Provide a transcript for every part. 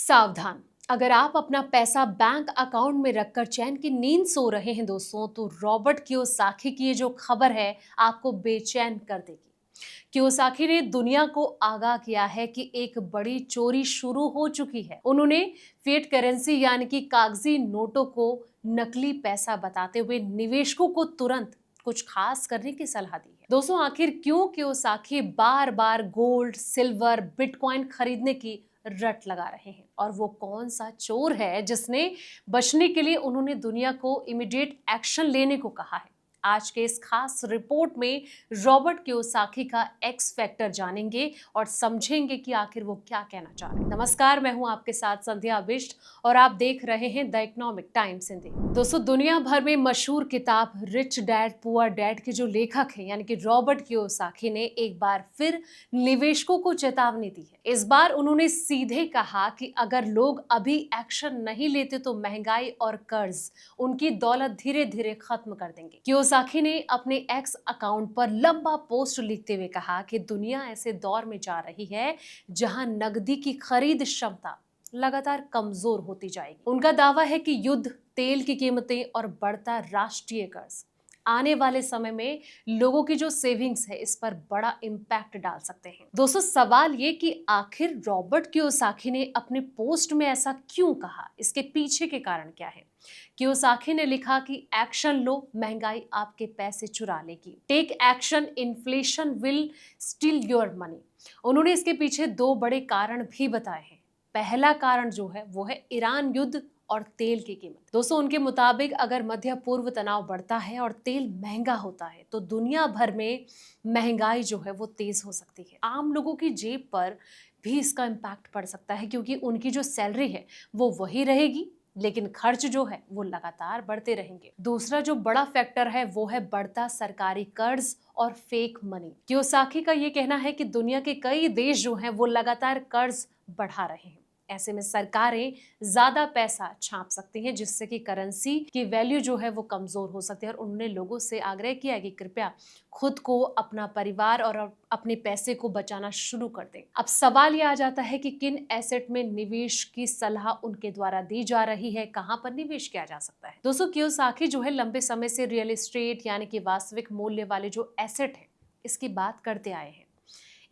सावधान। अगर आप अपना पैसा बैंक अकाउंट में रखकर चैन की नींद सो रहे हैं दोस्तों, तो रॉबर्ट कियोसाकी की ये जो खबर है आपको बेचैन कर देगी। कियोसाकी ने दुनिया को आगाह किया है कि एक बड़ी चोरी शुरू हो चुकी है। उन्होंने फिएट करेंसी यानी कि कागजी नोटों को नकली पैसा बताते हुए निवेशकों को तुरंत कुछ खास करने की सलाह दी है। दोस्तों, आखिर क्यों कियोसाकी बार बार गोल्ड, सिल्वर, बिटकॉइन खरीदने की रट लगा रहे हैं, और वो कौन सा चोर है जिसने बचने के लिए उन्होंने दुनिया को इमीडिएट एक्शन लेने को कहा है। आज के इस खास रिपोर्ट में रॉबर्ट कियोसाकी का एक्स फैक्टर जानेंगे और समझेंगे कि आखिर वो क्या कहना चाह रहे हैं। नमस्कार, मैं हूं आपके साथ संध्या बिष्ट और आप देख रहे हैं द इकोनॉमिक टाइम्स हिंदी। दोस्तों, दुनिया भर में मशहूर किताब रिच डैड पुअर डैड के जो लेखक हैं यानी कि रॉबर्ट कियोसाकी ने एक बार फिर निवेशकों को चेतावनी दी है। इस बार उन्होंने सीधे कहा कि अगर लोग अभी एक्शन नहीं लेते तो महंगाई और कर्ज उनकी दौलत धीरे धीरे खत्म कर देंगे। कियोसाकी ने अपने एक्स अकाउंट पर लंबा पोस्ट लिखते हुए कहा कि दुनिया ऐसे दौर में जा रही है जहां नकदी की खरीद क्षमता लगातार कमजोर होती जाएगी। उनका दावा है कि युद्ध, तेल की कीमतें और बढ़ता राष्ट्रीय कर्ज आने वाले समय में लोगों की जो सेविंग्स है इस पर बड़ा इम्पैक्ट डाल सकते हैं। दोस्तों, सवाल ये कि आखिर रॉबर्ट कियोसाकी ने अपने पोस्ट में ऐसा क्यों कहा, इसके पीछे के कारण क्या है। कियोसाकी ने लिखा कि एक्शन लो, महंगाई आपके पैसे चुरा लेगी। Take action, inflation will steal your money. उन्होंने इसके पीछे दो बड़े कारण भी बताए हैं। पहला कारण जो है वो है ईरान युद्ध और तेल की कीमत। दोस्तों, उनके मुताबिक अगर मध्य पूर्व तनाव बढ़ता है और तेल महंगा होता है तो दुनिया भर में महंगाई जो है वो तेज हो सकती है। आम लोगों की जेब पर भी इसका इम्पैक्ट पड़ सकता है, क्योंकि उनकी जो सैलरी है वो वही रहेगी लेकिन खर्च जो है वो लगातार बढ़ते रहेंगे। दूसरा जो बड़ा फैक्टर है वो है बढ़ता सरकारी कर्ज और फेक मनी। कियोसाकी का ये कहना है कि दुनिया के कई देश जो हैं वो लगातार कर्ज बढ़ा रहे हैं। ऐसे में सरकारें ज्यादा पैसा छाप सकती हैं, जिससे कि करेंसी की वैल्यू जो है वो कमजोर हो सकती है। और उन्होंने लोगों से आग्रह किया कि कृपया खुद को, अपना परिवार और अपने पैसे को बचाना शुरू कर दें। अब सवाल ये आ जाता है कि किन एसेट में निवेश की सलाह उनके द्वारा दी जा रही है, कहां पर निवेश किया जा सकता है। दोस्तों, कियोसाकी जो है लंबे समय से रियल एस्टेट यानी कि वास्तविक मूल्य वाले जो एसेट है इसकी बात करते आए हैं।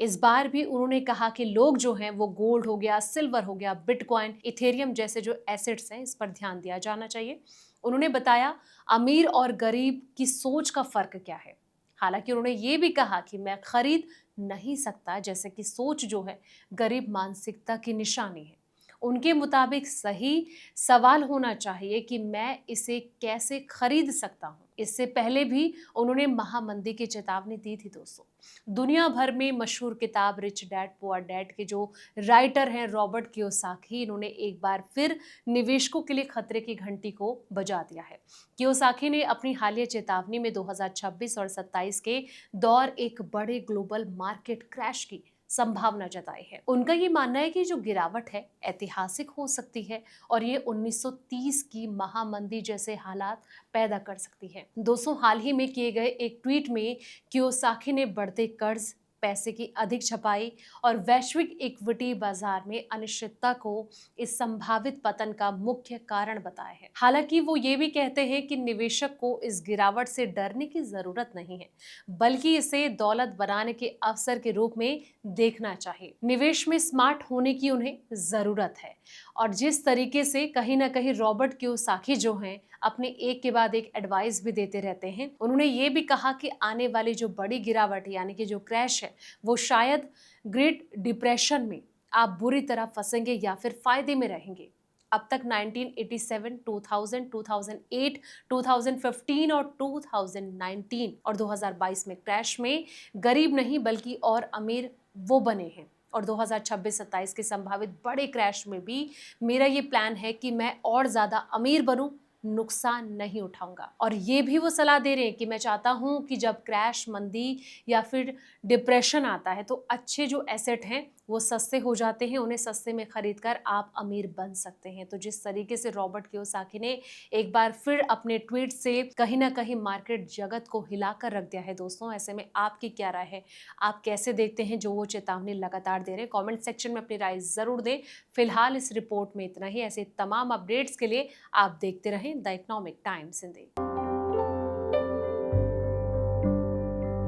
इस बार भी उन्होंने कहा कि लोग जो हैं वो गोल्ड हो गया, सिल्वर हो गया, बिटकॉइन, इथेरियम जैसे जो एसेट्स हैं इस पर ध्यान दिया जाना चाहिए। उन्होंने बताया अमीर और गरीब की सोच का फर्क क्या है। हालांकि उन्होंने ये भी कहा कि मैं खरीद नहीं सकता जैसे कि सोच जो है गरीब मानसिकता की निशानी है। उनके मुताबिक सही सवाल होना चाहिए कि मैं इसे कैसे खरीद सकता हूँ। इससे पहले भी उन्होंने महामंदी की चेतावनी दी थी। दोस्तों, दुनिया भर में मशहूर किताब रिच डैड पुअर डैड के जो राइटर हैं रॉबर्ट कियोसाकी, इन्होंने एक बार फिर निवेशकों के लिए खतरे की घंटी को बजा दिया है। कियोसाकी ने अपनी हालिया चेतावनी में 2026 और 27 के दौर एक बड़े ग्लोबल मार्केट क्रैश की संभावना जताई है। उनका ये मानना है कि जो गिरावट है ऐतिहासिक हो सकती है और ये 1930 की महामंदी जैसे हालात पैदा कर सकती है। दोस्तों, हाल ही में किए गए एक ट्वीट में कियोसाकी ने बढ़ते कर्ज, पैसे की अधिक छपाई और वैश्विक इक्विटी बाजार में अनिश्चितता को इस संभावित पतन का मुख्य कारण बताया है। हालांकि वो ये भी कहते हैं कि निवेशक को इस गिरावट से डरने की जरूरत नहीं है, बल्कि इसे दौलत बनाने के अवसर के रूप में देखना चाहिए। निवेश में स्मार्ट होने की उन्हें जरूरत है। और जिस तरीके से कहीं ना कहीं रॉबर्ट कियोसाकी जो हैं अपने एक के बाद एक एडवाइस भी देते रहते हैं, उन्होंने ये भी कहा कि आने वाली जो बड़ी गिरावट यानी कि जो क्रैश है वो शायद ग्रेट डिप्रेशन में आप बुरी तरह फंसेंगे या फिर फायदे में रहेंगे। अब तक 1987, 2000, 2008, 2015 और 2019 और 2022 में क्रैश में गरीब नहीं बल्कि और अमीर वो बने हैं। और 2026-27 के संभावित बड़े क्रैश में भी मेरा ये प्लान है कि मैं और ज़्यादा अमीर बनूं, नुकसान नहीं उठाऊंगा। और ये भी वो सलाह दे रहे हैं कि मैं चाहता हूं कि जब क्रैश, मंदी या फिर डिप्रेशन आता है तो अच्छे जो एसेट हैं वो सस्ते हो जाते हैं, उन्हें सस्ते में खरीद कर आप अमीर बन सकते हैं। तो जिस तरीके से रॉबर्ट कियोसाकी ने एक बार फिर अपने ट्वीट से कहीं ना कहीं मार्केट जगत को हिलाकर रख दिया है दोस्तों, ऐसे में आपकी क्या राय है? आप कैसे देखते हैं जो वो चेतावनी लगातार दे रहे हैं? कमेंट सेक्शन में अपनी राय जरूर दें। फिलहाल इस रिपोर्ट में इतना ही। ऐसे तमाम अपडेट्स के लिए आप देखते रहें द इकोनॉमिक टाइम्स हिंदी।